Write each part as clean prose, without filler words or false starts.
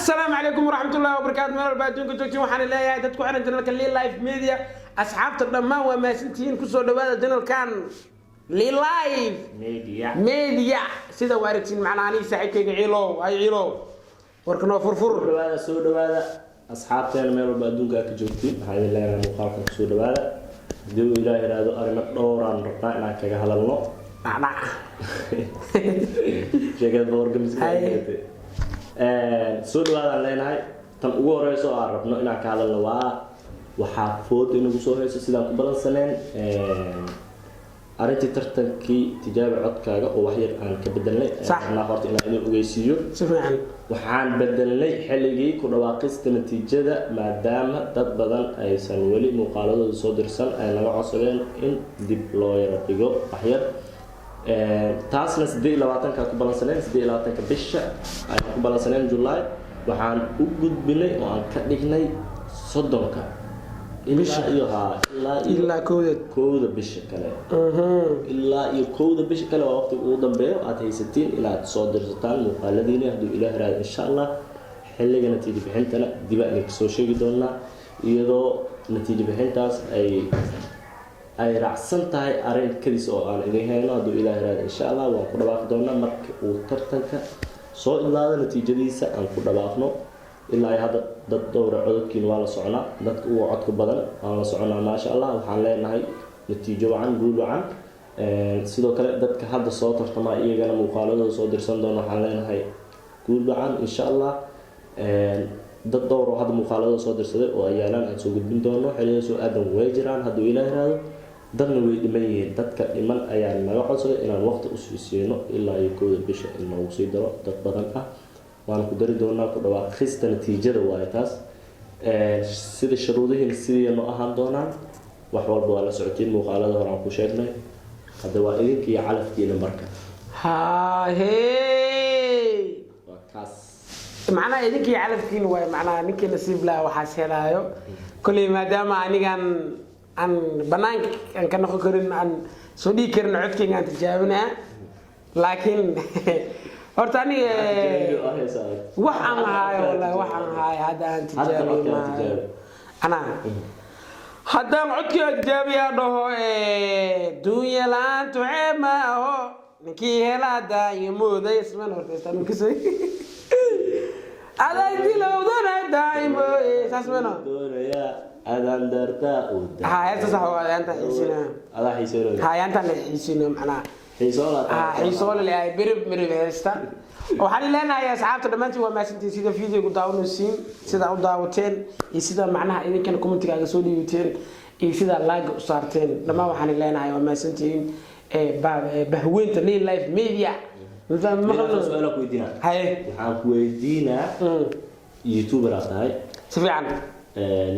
السلام عليكم ورحمة الله وبركاته. مال البادون كنتوا وحنا لا يا دتكو أنا جنرال كان لي لايف ميديا أصحاب ترمى وما سنتين كسر دبادة جنرال كان لي لايف ميديا سيدا وارتين معنا عني سعيد كي عيلو أي عيلو وركنا فرفر دبادة سو دبادة أصحاب تاني مال البادون كجوتين هذه اللي أنا مخالف سو دبادة دو إلى هذا أرنا دوران رقعنا كجهل الله نعم شكل بورجم زي soo dhawaadaan leenahay tan ugu horeyso aan rabno inaan ka hadalno waxa food inagu soo hayso sidaan ku balansaneen arintii tartankii tijaabo codkaaga oo wax yar aan ka bedelnay ana horta inaan ogeysiiyo si fiican waxaan bedelnay xilligii ku dhawaaqista natiijada maadaama dad badan aysan wali muuqaaladooda soo dirsan ay naga codsadeen in dib loo yara dhigo wax yar taasna 28 ka ku balansaneen 28 bisha ay ku balansaneen July waxaan u gudbinay oo aan ka dhignay 30ka bisha iyo ilaa kooda bisha kale ilaa iyo kooda bisha kale waa waqti ugu dambeeyo aad haysatiin inaad soo dirsataan muuqaaladiina haduu Ilaahay raad insha Allah xilliga natiijo bixintana dib aan soo sheegi doonaa iyadoo natiijo bixintaas ay raacsan tahay arin kaliis oo aan idin hayno haduu Ilaahay raad insha Allah waan ku dhawaaqi doonaa marka uu tartanka soo ilaada natiijadiisa aan ku dhawaaqno ilaa hada dad dowr codadkiin waa la soconaa dadka ugu codka badan aan la soconaa ma sha Allah waxaan leenahay natiijo wacan guul wacan sidoo kale dadka hadda soo tartama iyagana muuqaaladooda soo dirsan doona waxaan leenahay guul wacan insha Allah dad dowr hadda muuqaaladooda soo dirsaday oo ayaalan aan soo gudbin doono xilliga soo aadan way jiraan haduu Ilaahay raado dadna way dhimayeen dadka dhiman ayaa naga codsaday inaan waqti u siisino ilaa iyo kooda bisha inuu sii daro dad badan ah waan ku dari doonaa ku dhawaaqista natiijada waa taas sida shuruudihiin sidii noo ahaan doonaan wax walba waa la socotiin muuqaalada hore aan ku sheegnay hadda waa idinkii calafkiina marka kaas macna idinkii calafkiina waa macna ninkii nasiib laa waxa sheelayo kulli maadaama anigan an banaanka aan ka noqon karin aan soo dhigi karin codkayga aan tijaabinaa laakiin horta aniga wax aan haayo wallahi wax aan haayo hadda aan tijaabinaa ana haddaan codkayga tijaabiyaa dhaho dunya laantu ceema aho ninkii helada iyo mooday isman horta ninkii aday dilowdana daimo saasmano أذان درتا ودا. هاي تصحوا أنت حسينا. هذا حسينا. هاي أنت حسينا معنا. حسولا. حسولا اللي هاي برب هستا. وحالي لنا يا أصحاب تدمنتي وما سنتي سيدا فيديو قدامنا السين سيدا قدامتين يسيدا معناها إذا كان كومنتي على سودي يوتين يسيدا لاج صارتين لما وحالي لنا يا وما سنتي بهوين تلي لايف ميديا. مثلا ما سؤالك ويدينا. هاي. وحنا ويدينا يوتيوبر هاي. سفيان.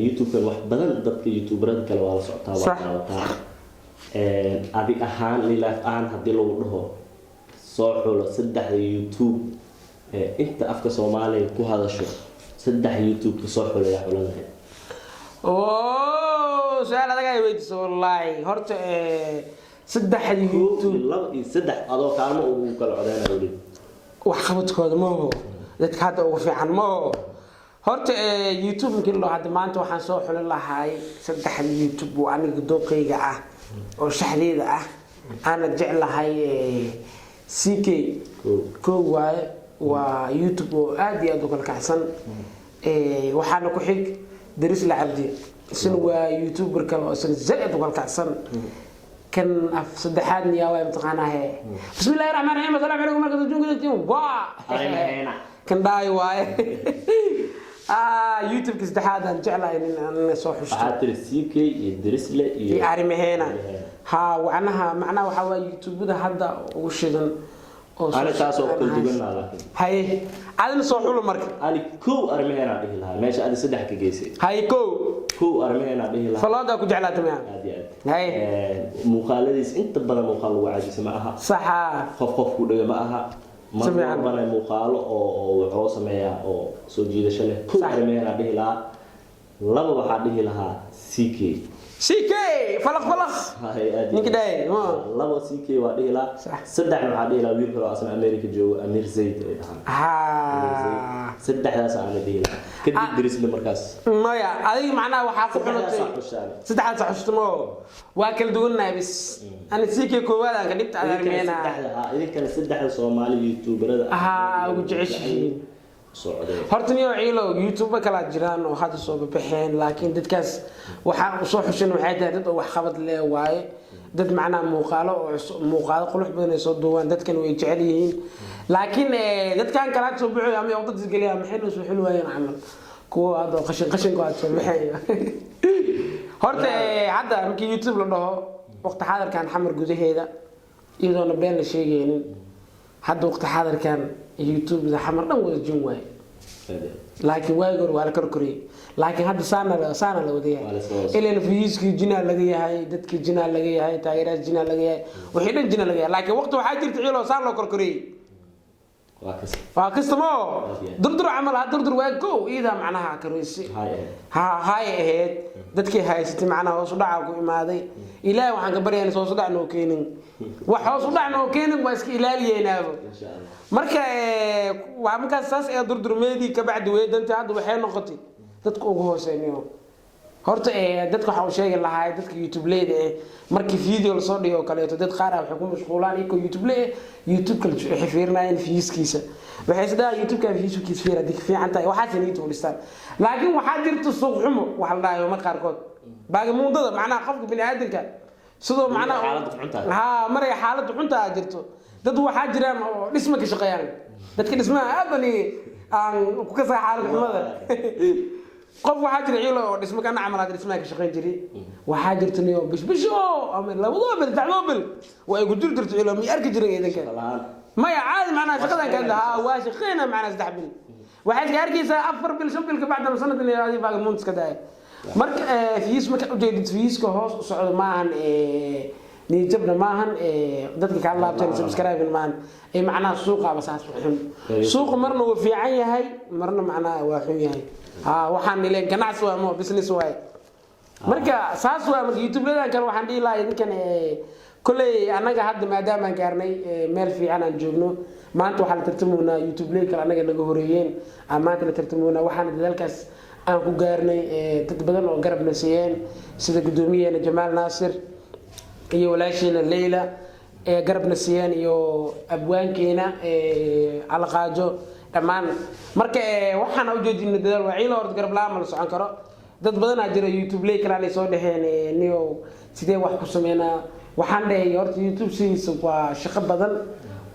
يوتيوب كان واحد بدل ضد يوتيوبرات كلا ولا صعطة وقتها أبي أهان للايف أهان هدي له وده صاحو لسدح يوتيوب أنت أفكار سومالي كو هذا شو سدح يوتيوب كصاحو لا يحولنا أوه سؤال هذا جاي ويد والله هرت سدح يوتيوب لا سدح هذا كلام وكلا عدنا ولي وحبتك هذا ما هو ذاتك هذا وفي عن ما هو horta YouTube markii loo hadda maanta waxaan soo xulin lahaay saddex YouTube oo aniga dooqayga ah oo shaxdeeda ah ana jeclahay CK ko waa YouTube oo aad iyo aad u kala kacsan waxaana ku xig Daris la Cabdi isna waa YouTuber kale oo zaid u kala kacsan kan af saddexaad niyaa way mataqaanahay bismillaahir rahmaanir rahiim assalaamu alaykum markada joogtiin waa kan daay waaye يوتيوب كيس دحاد أنا جعله إن صوح وشتى. حاطر السيكي يدرس له. يعرمي هنا. ها وعنها معناه وحوا يوتيوب ده هذا وشيء. أنا تاسو كل جبنا لكن. هاي أنا صوح له مركب. أنا كو أرمي هنا به لها ماشي أنا سدح كجيسي. هاي كو أرمي هنا به لها. فلا ده كجعله تمام. هاي. مخالديس أنت بلا مخال وعاجز معها. صح. خف كده معها. ما بنا مقال أو عروس مياه أو سوجي دشله كل مياه نبيه لها لما بحده لها سيكي فلق نكده لما سيكي وعده لها صدق نحده لها ويركلوا أصلا أمريكا جو أمير زيد saddexdaas aan diin kadib dirisle markaas maya adiga macnaha waxa ku xunatay saddexdaas xushmo waa kala duwanahay bis ana sikay koowaad aan ka dhibta adarmeena idinka saddexda Soomaali YouTuberada ugu jeceshiin horta niyo ciilo YouTube kala jiraan oo hadda soo baxeen laakiin dadkaas waxa soo xushin waxay tahay dad wax qabad leh waaye dad macnaha muuqaalo qulux badan soo duwan dadkan way jecel yihiin laakiin dadkan kala soo bixiyay ama waqti isgaliya maxay noo soo xilwaayeen camal kuwa aad qashin qaad soo bixiyay horta hadda markii YouTube la dhaho waqti xaadirkan xamar gudaheeda iyadoo been la sheegaynin hadda waqti xaadirkan YouTube da xamar dhan wada jin waay laakiin waagor waa la korkoriyay laakiin hadda saana la wadayahay ilaa fiiski jina laga yahay dadka jina laga yahay taageeraas jina laga yahay wixii dhan jina laga yahay laakiin waqti waxa jirta ciilo saan loo korkoriyay waa kastamo durdur camal durdur waa go ida macnaha kareysi hay aheed dadkii haysatay macnaha hoos u dhaca ku imaaday ilaahay waxaan ka baryaynaa hoos u dhac noo keenin wax hoos u dhac noo keenin waa iska ilaaliyeenaabo marka waa markaas saas ee durdurmeedii ka bacdi weedanta hadda waxay noqotay dadku ugu hooseeyo horta dadka waxa uu sheegay lahaay dadka YouTube leeyahay markii video la soo dhigo kale dad qaar ah waxay ku mashquulaan in YouTube leeyahay YouTube kale waxay fiirnayeen fiiskiisa waxay sidaa YouTube ka fiiskiisa fiiradii fiican tahay waxa saniid u dhistaan laakiin waxa jirta suuq xumo waxa la dhahayo mar qaar kood baaga muudada macnaha qofka bini aadanka sidoo macnaha maray xaalad xunta jirto dad waxa jiraan oo dhisma ka shaqeeyaan dadka dhismaha aadani aan ku ka xaalad xumada qof waxa jira ciilo oo dhisma kana camalaad dhismaha ka shaqeyn jiray waxa jirta niyo bisho ama labado bil dacdo bil way ku jirto ciilo mi arki jiray idanka ما يعاد معنا شقدان كذا واش خينا معنا صدح بال واحد كاركيسا افر بال شبل بعد ما سنه اللي هذه باقي مونس كذا مرك فيس ما كجيد فيس كهوس صعد معهن نيجبنا معهن dadka ka laabteen subscribe معهن ay macna suuqa basaas xun suuq marna uu fiican yahay marna macna waa xun yahay waxaan nileen ganacsi waa ama business waay marka saas waa marka YouTube leedahay kan waxaan dhigi lahaa idinkan kulay anaga hadda maadaama aan gaarnay meel fiican aan joogno maanta waxa la tartamoonaa YouTube lay kala anaga naga horeeyeen maanta la tartamoonaa waxaan dadalkaas aan ku gaarnay dad badan oo garab nasiyeen sida gudoomiyaha Jamaal Naasir iyo walaashiina Leila garab nasiyeen iyo abwaankeena alqaajo dhamaan marka waxaan u jeedinay dadaal waa ciilo hor garab laama la socon karo dad badan aa jira YouTube lay kala soo dhaxeen niyo sidee wax ku sameynaa waxaan dhahay horta YouTube siisa waa shaqo badan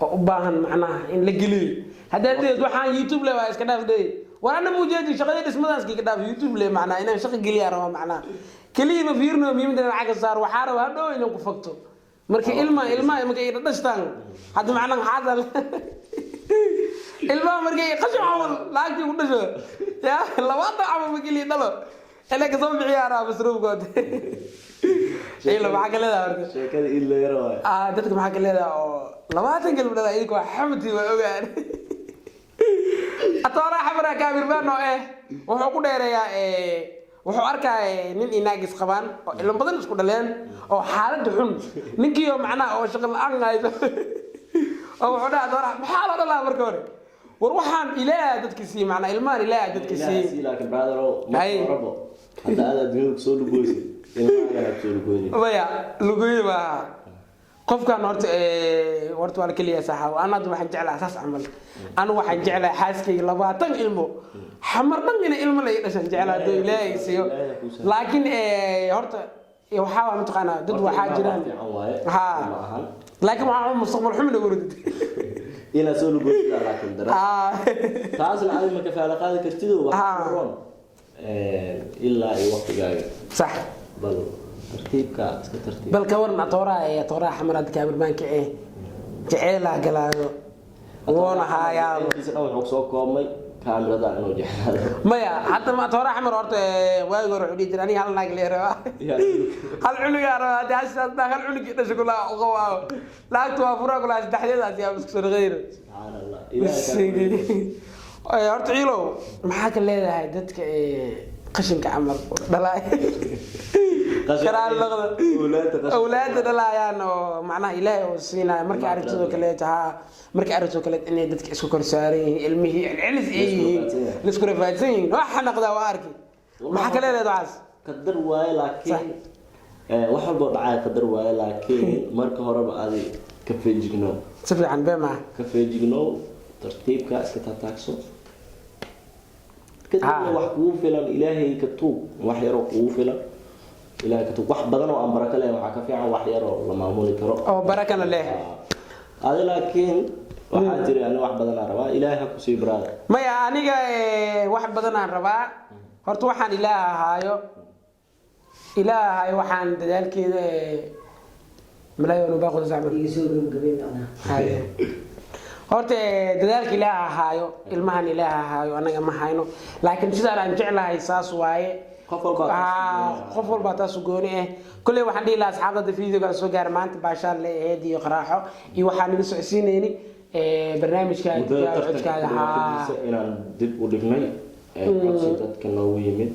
oo u baahan macnaha in la geliyo haddii waxaan YouTube leh waa iska dhaafday walaana muujeedi shaqada dhismadaas ka dhaaf YouTube leh macnaha inaan shaqo geliyo raba macnaha kaliya fiirno miimada lacag saar waxa raba hadhow inaan ku fagto marka ilma markay dhastaan hadda macnaha xaadal ilma markay qashin amal lacag ku dhasho ya labada amal magili dhalo ila ka soo bixiyaa masruufkood شيء لو معك لذا شيء كذا إلا يروي دتك معك لذا لما تنقل بدل أيك وحمتي وأوجان أتوارا حمرا كامير بانو وحقول يا وحواركا نين إناقص خبان اللي بدل نسكت لين أو حالة حن نكى يوم معنا أو شغل أنغايز أو حدا أتوارا بحالة الله بركوري وروحان إلى دتك سي معنا المال إلى دتك سي لكن بعده ما ربو هذا دينك سولو بويسي ويا لقيه بقى قف كان ورت ولا كلية صح وأنا ده واحد جعله أساس عمل أنا واحد جعله حاسكي لبعضن علمه حمر من علم اللي عشان جعله ده لا يصير لكن ورت يحاول متقنا ضد واحد جيران ها لكن معهم مستقبل حمل ورد إلى سولو بويس لكن درا تاز العالم كفالة قاعدة كتير وقرون إلا أي وقت جاي صح بل ترتيبك ترتيب بل كورنا تورا حمرات كامل بانك جعيلة قلاده وانا هايا أول سو كومي كامل هذا إنه جعله ما يا حتى ما تورا حمر أرت وايقور عدي جراني هل ناقل يروا هل علو يا روا ده أساس ده هل علو كده شغله قواه لا توافرا كلا تحديد أشياء بس كسر غير سبحان الله أرت عيلو ما حكى ليه هاي دتك قشنك عمر دلاي karaal laqda awlaada dhalayaan oo macnaha ilaahay oo siinaya marka aragtida kale tahay marka aragtida kale inay dadka isku korsaaran yihiin ilmihii cilcis la isku rafaadsan yihiin waxa naqda waa arki waxa kale leedahay qadar waaye laakiin wax walba dhacay qadar waaye laakiin marka horeba aadi ka feejigno si fiican beema ka feejigno tartiibka iska taagso kadib wax kugu filan ilaahay ka tuub wax yar oo kugu filan ilaahay ka tuub wax badan oo aan baraka leh waxa ka fiican wax yar oo la maamuli karo oo barakana leh aad laakiin waxa jira aan wax badan aan rabaa ilaahay ku sii baraada maya aniga wax badan aan rabaa horta waxaan ilaahay waxaan dadaalkeeda malayo baaqo zaamir horta dadaalka ilaahay haayo ilmahan ilaahay haayo anaga ma hayno laakiin sidaan aan jeclahay saas waaye qof walba taas gooni ah kulay waxaan dhihi lahaa asxaabta fiidiyoga soo gaar maanta baashaan leeyahay iyo qaraaxo iyo waxaan idin socodsiinayni barnaamijka codkaaga inaan dib u dhignay dadka noogu yimid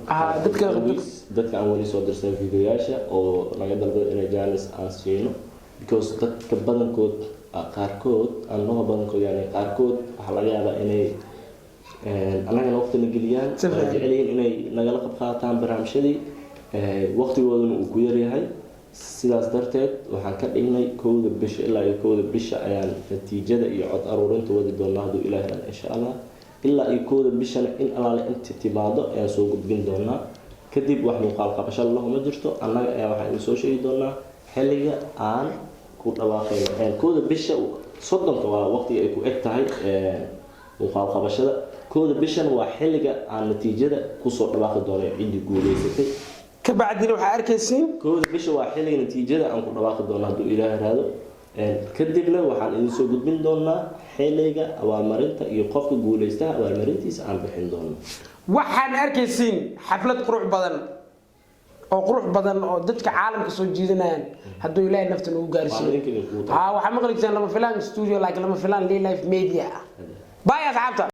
dadka aan wali soo dirsan fiidiyoyaasha oo naga dalbado inay jaanis aan siino because dadka badankood qaarkood annaga badankood yani qaarkood waxa laga yaabaa inay annagana waqtina geliyaan jecelihiin inay nagala qayb qaataan barnaamijyadii waqtigooduna uu ku yaryahay sidaas darteed waxaan ka dhignay 1 bisha ilaa 1 bisha ayaan natiijada iyo cod aruurinta wadi doonaa hadduu ilaahay raan insha allah ilaa 1 bishana in alaale inta timaado ayaan soo gudbin doonaa kadib wax muuqaal qabasho lahuma jirto annaga ayaa waxaan soo sheegi doonaa xilliga aan ku dhawaaqayno 1 bisha 30 waa waqtiga ay ku eg tahay muuqaal qabashada 1 bishan waa xilliga aan natiijada ku soo dhawaaqi doono cidi guuleysatay ka bacdina waxa arkaysiin 1 bisha waa xilliga natiijada aan ku dhawaaqi doono hadduu ilaahay raado kadibna waxaan idin soo gudbin doonaa xilliga abaalmarinta iyo qofka guuleysta abaalmarintiisa aan bixin doono waxaan arkaysiin xaflad qurux badan oo dadka caalamka soo jiidanayaan hadduu ilaahay naftan ugu gaarsiiyo waxa maqli jireen lama filaan studio like lama filaan live media bye asxaabta